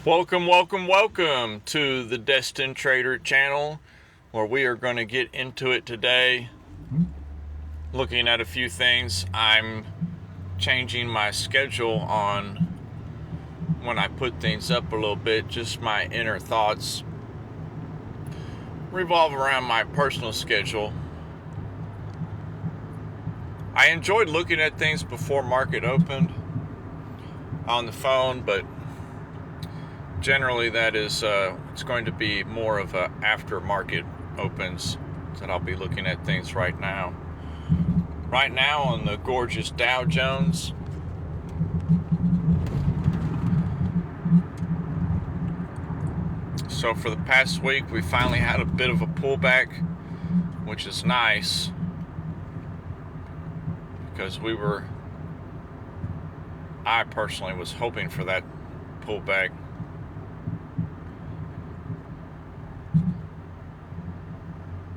Welcome to the Destined Trader channel, where we are going to get into it today. Looking at a few things. I'm changing my schedule on when I put things up a little bit. Just my inner thoughts revolve around my personal schedule. I enjoyed looking at things before market opened on the phone, but generally that is it's going to be more of a after market opens that I'll be looking at things right now. Right now on the gorgeous Dow Jones, so for the past week we finally had a bit of a pullback, which is nice because I personally was hoping for that pullback.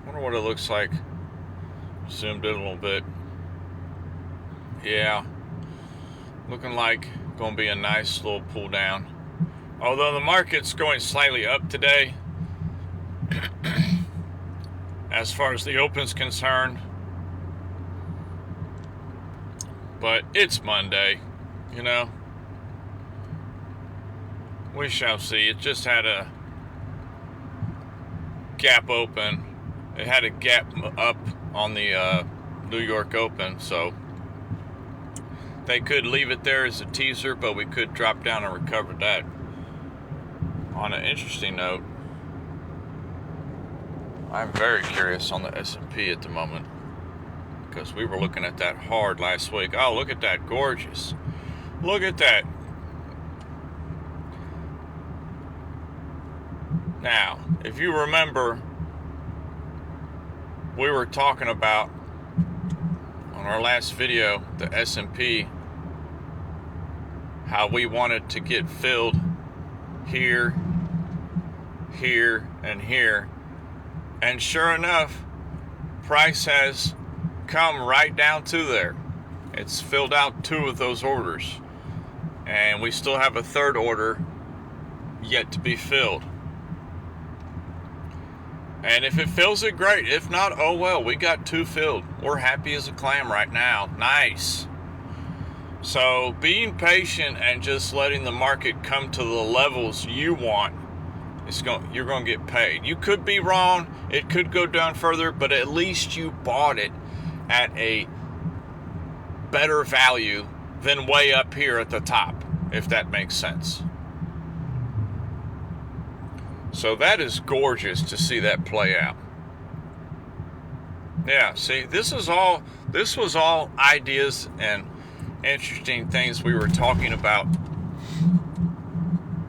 Wonder what it looks like. Zoomed in a little bit. Yeah, looking like going to be a nice little pull down. Although the market's going slightly up today, as far as the open's concerned. But it's Monday, you know. We shall see. It just had a gap open. It had a gap up on the New York Open, so they could leave it there as a teaser, but we could drop down and recover that. On an interesting note, I'm very curious on the S&P at the moment, because we were looking at that hard last week. Oh, look at that, gorgeous. Look at that. Now, if you remember, we were talking about on our last video, the S&P, how we wanted to get filled here, here, and here. And sure enough, price has come right down to there. It's filled out 2 of those orders. And we still have a 3rd order yet to be filled. And if it fills it, great. If not, oh well, we got 2 filled. We're happy as a clam right now. Nice. So being patient and just letting the market come to the levels you want, you're going to get paid. You could be wrong. It could go down further, but at least you bought it at a better value than way up here at the top, if that makes sense. So that is gorgeous to see that play out. Yeah, see, this was all ideas and interesting things we were talking about.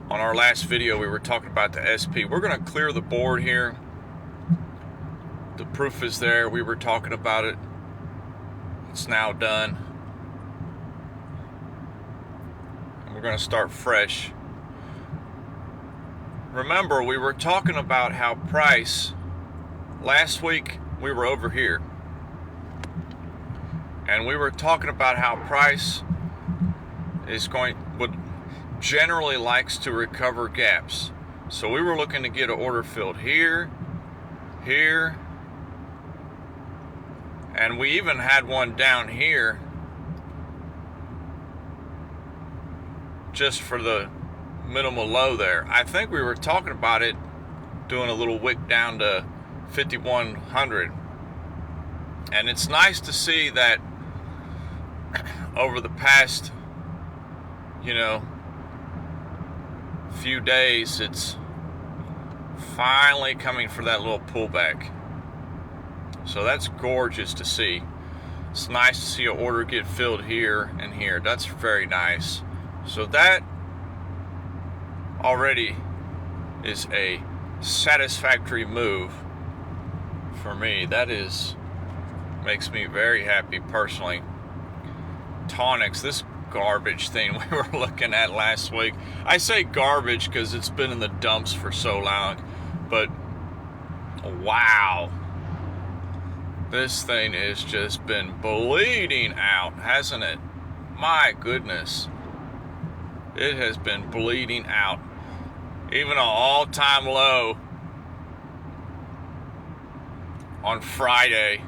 On our last video, we were talking about the SP. We're going to clear the board here. The proof is there. We were talking about it. It's now done. And we're going to start fresh. Remember, we were talking about how price, last week we were over here, and we were talking about how price would generally likes to recover gaps. So we were looking to get an order filled here, here, and we even had one down here just for the minimal low there. I think we were talking about it doing a little wick down to 5100, and it's nice to see that over the past few days it's finally coming for that little pullback. So that's gorgeous to see. It's nice to see an order get filled here and here. That's very nice. So that already is a satisfactory move for me. That makes me very happy personally. Tonics, this garbage thing we were looking at last week. I say garbage because it's been in the dumps for so long, but wow, this thing has just been bleeding out, hasn't it? My goodness, it has been bleeding out. even an all-time low on Friday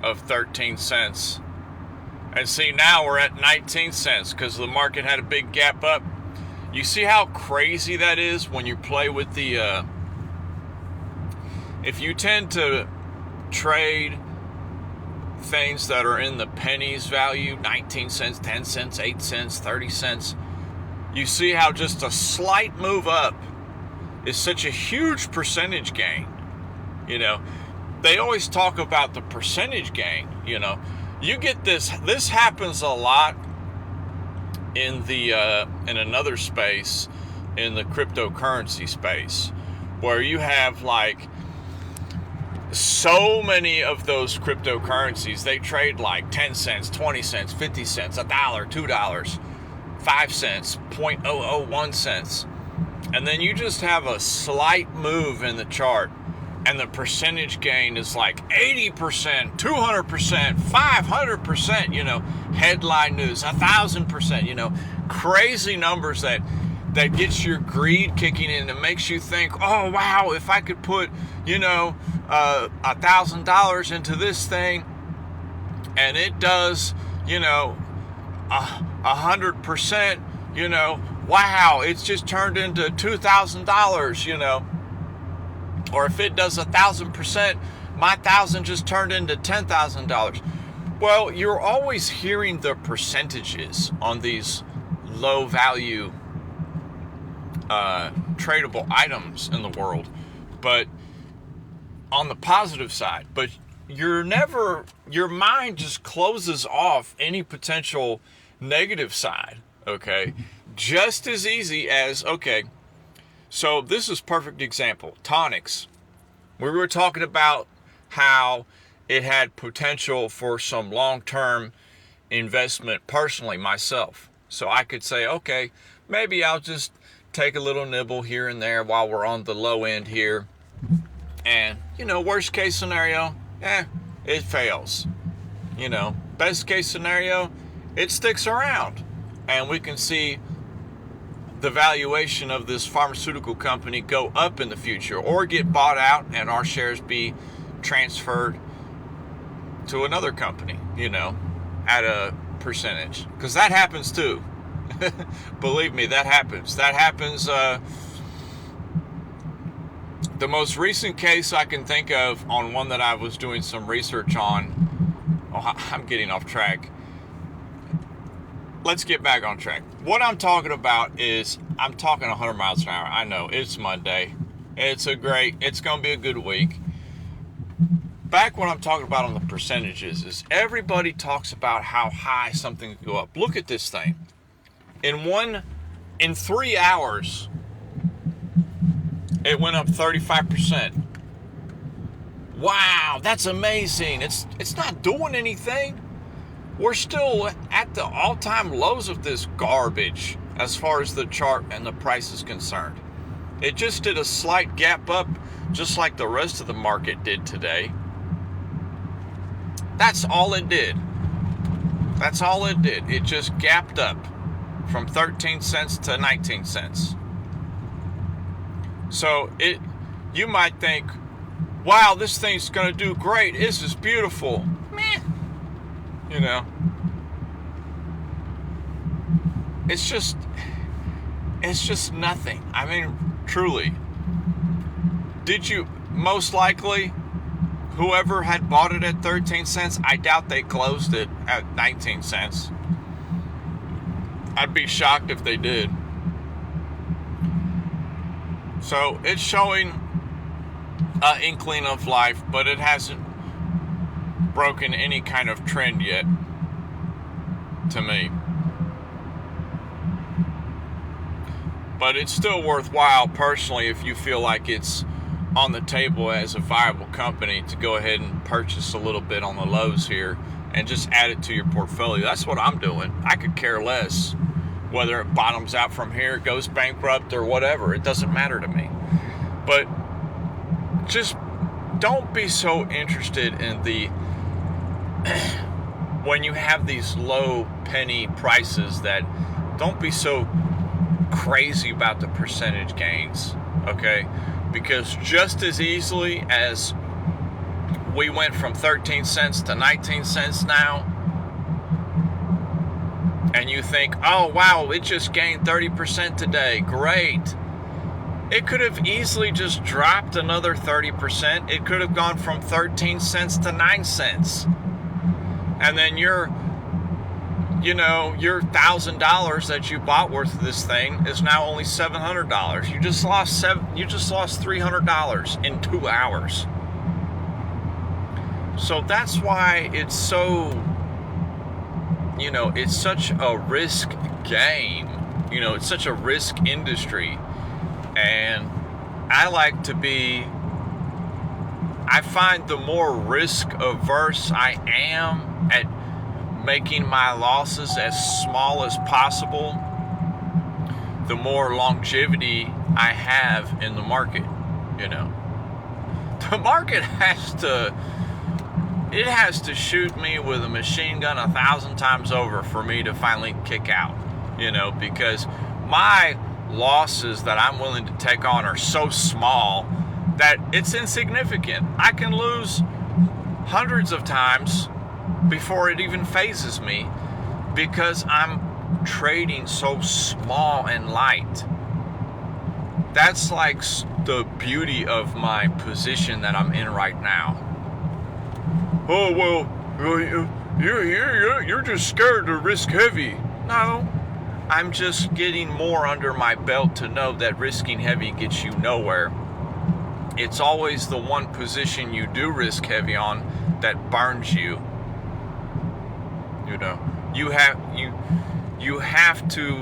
of 13 cents. And see, now we're at 19 cents because the market had a big gap up. You see how crazy that is when you play with the, if you tend to trade things that are in the pennies value, 19 cents, 10 cents, 8 cents, 30 cents, you see how just a slight move up is such a huge percentage gain. You know, they always talk about the percentage gain. You know, you get this happens a lot in the in another space, in the cryptocurrency space, where you have like so many of those cryptocurrencies, they trade like 10 cents, 20 cents, 50 cents, $1, $2, 5 cents, 0.001 cents. And then you just have a slight move in the chart and the percentage gain is like 80%, 200%, 500%, you know, headline news, 1,000%, you know, crazy numbers that gets your greed kicking in and makes you think, oh, wow, if I could put, you know, $1,000 into this thing and it does, you know, 100%, you know, wow, it's just turned into $2,000, you know. Or if it does 1,000%, my 1,000 just turned into $10,000. Well, you're always hearing the percentages on these low value tradable items in the world, but on the positive side, but your mind just closes off any potential negative side. Okay, just as easy as, okay, so this is perfect example. Tonics. We were talking about how it had potential for some long-term investment personally myself. So I could say, okay, maybe I'll just take a little nibble here and there while we're on the low end here. And, you know, worst case scenario, it fails. You know, best case scenario, it sticks around. And we can see the valuation of this pharmaceutical company go up in the future or get bought out and our shares be transferred to another company, you know, at a percentage. Because that happens too. Believe me, that happens. That happens. The most recent case I can think of on one that I was doing some research on, I'm getting off track. Let's get back on track. What I'm talking about is, I'm talking 100 miles an hour. I know, it's Monday. It's going to be a good week. Back what I'm talking about on the percentages is everybody talks about how high something can go up. Look at this thing. In 3 hours, it went up 35%. Wow, that's amazing. It's not doing anything. We're still at the all-time lows of this garbage as far as the chart and the price is concerned. It just did a slight gap up, just like the rest of the market did today. That's all it did. That's all it did. It just gapped up from 13 cents to 19 cents. So you might think, wow, this thing's going to do great. This is beautiful. Meh. You know, it's just nothing. I mean, truly. Most likely, whoever had bought it at 13 cents, I doubt they closed it at 19 cents. I'd be shocked if they did. So it's showing an inkling of life, but it hasn't broken any kind of trend yet, to me. But it's still worthwhile personally if you feel like it's on the table as a viable company to go ahead and purchase a little bit on the lows here and just add it to your portfolio. That's what I'm doing. I could care less whether it bottoms out from here, goes bankrupt, or whatever. It doesn't matter to me. But just don't be so interested in the when you have these low penny prices, that don't be so crazy about the percentage gains. okay? Because just as easily as we went from 13 cents to 19 cents now, and you think, oh wow, it just gained 30% today, great. It could have easily just dropped another 30%. It could have gone from 13 cents to 9 cents. And then your $1,000 that you bought worth of this thing is now only $700. You just lost $300 in 2 hours. So that's why it's so, it's such a risk game. It's such a risk industry. And I find the more risk averse I am at making my losses as small as possible, the more longevity I have in the market. The market has to shoot me with a machine gun 1,000 times over for me to finally kick out, because my losses that I'm willing to take on are so small that it's insignificant. I can lose hundreds of times before it even phases me because I'm trading so small and light. That's like the beauty of my position that I'm in right now. Oh, well, you're just scared to risk heavy. No, I'm just getting more under my belt to know that risking heavy gets you nowhere. It's always the one position you do risk heavy on that burns you. You have to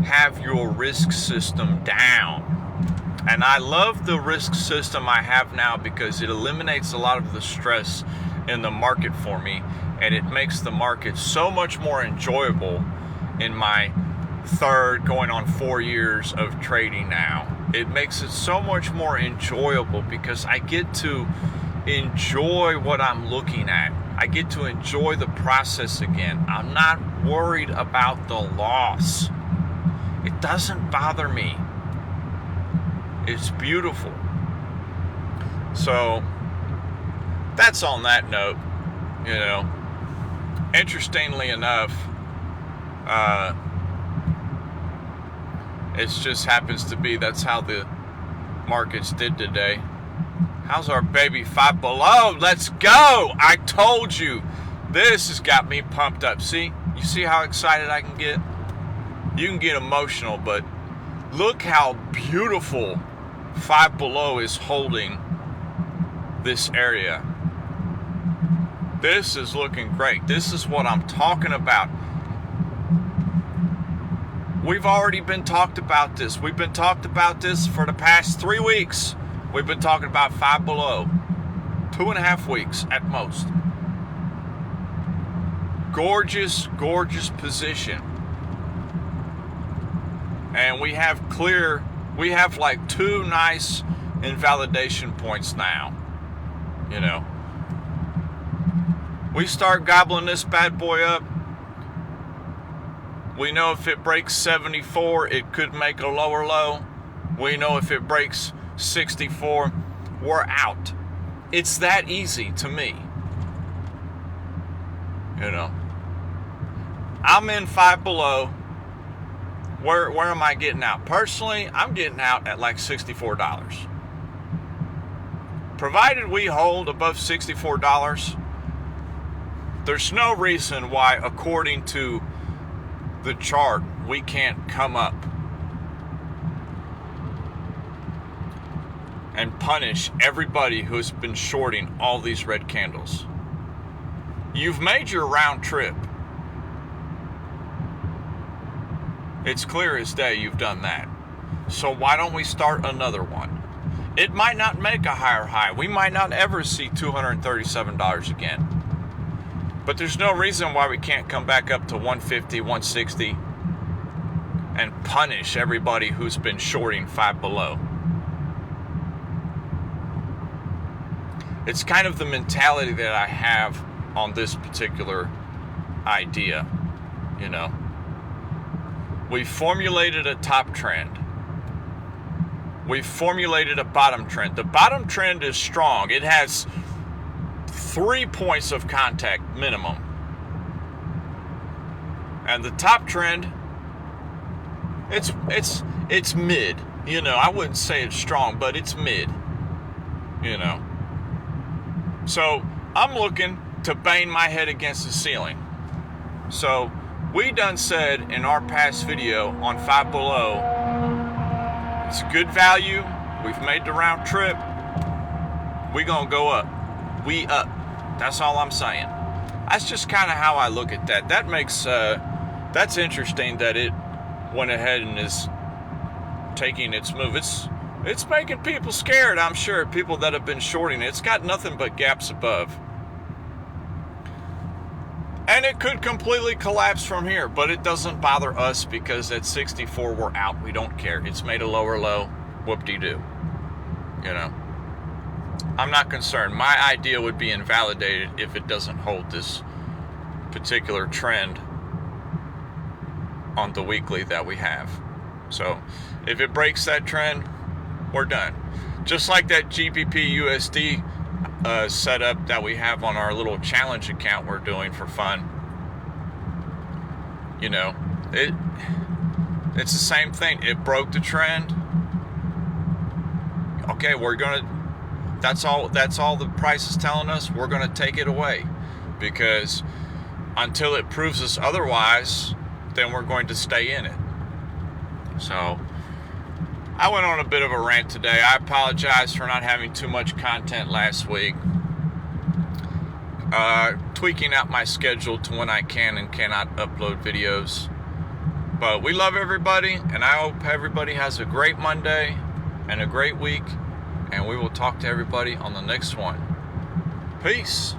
have your risk system down. And I love the risk system I have now because it eliminates a lot of the stress in the market for me, and it makes the market so much more enjoyable in my 3rd going on 4 years of trading now. It makes it so much more enjoyable because I get to enjoy what I'm looking at. I get to enjoy the process again. I'm not worried about the loss. It doesn't bother me. It's beautiful. So that's on that note. Interestingly enough, it just happens to be that's how the markets did today. How's our baby Five Below? Let's go! I told you. This has got me pumped up. See? You see how excited I can get? You can get emotional, but look how beautiful Five Below is holding this area. This is looking great. This is what I'm talking about. We've already been talked about this. We've been talked about this for the past 3 weeks. We've been talking about Five Below. 2.5 weeks at most. Gorgeous, gorgeous position. And we have like 2 nice invalidation points now. We start gobbling this bad boy up. We know if it breaks 74, it could make a lower low. We know if it breaks 64, we're out. It's that easy to me. I'm in Five Below. Where am I getting out? Personally, I'm getting out at like $64. Provided we hold above $64, there's no reason why, according to the chart, we can't come up and punish everybody who's been shorting all these red candles. You've made your round trip. It's clear as day you've done that. So why don't we start another one? It might not make a higher high. We might not ever see $237 again. But there's no reason why we can't come back up to 150, 160 and punish everybody who's been shorting Five Below. It's kind of the mentality that I have on this particular idea, We formulated a top trend. we've formulated a bottom trend. The bottom trend is strong. It has 3 points of contact minimum. And the top trend, it's mid. You know, I wouldn't say it's strong, but it's mid. You know. So I'm looking to bang my head against the ceiling. So we done said in our past video on Five Below, it's good value. We've made the round trip. We gonna go up. We up. That's all I'm saying. That's just kind of how I look at that. That makes that's interesting that it went ahead and is taking its move. It's making people scared, I'm sure. People that have been shorting it. It's got nothing but gaps above. And it could completely collapse from here, but it doesn't bother us because at 64 we're out. We don't care. It's made a lower low. Whoop-de-doo. You know. I'm not concerned. My idea would be invalidated if it doesn't hold this particular trend on the weekly that we have. So if it breaks that trend, we're done. Just like that GBP USD setup that we have on our little challenge account we're doing for fun. You know, it's the same thing. It broke the trend. Okay, that's all the price is telling us. We're gonna take it away, because until it proves us otherwise, then we're going to stay in it. So I went on a bit of a rant today. I apologize for not having too much content last week. Tweaking out my schedule to when I can and cannot upload videos. But we love everybody, and I hope everybody has a great Monday and a great week. And we will talk to everybody on the next one. Peace.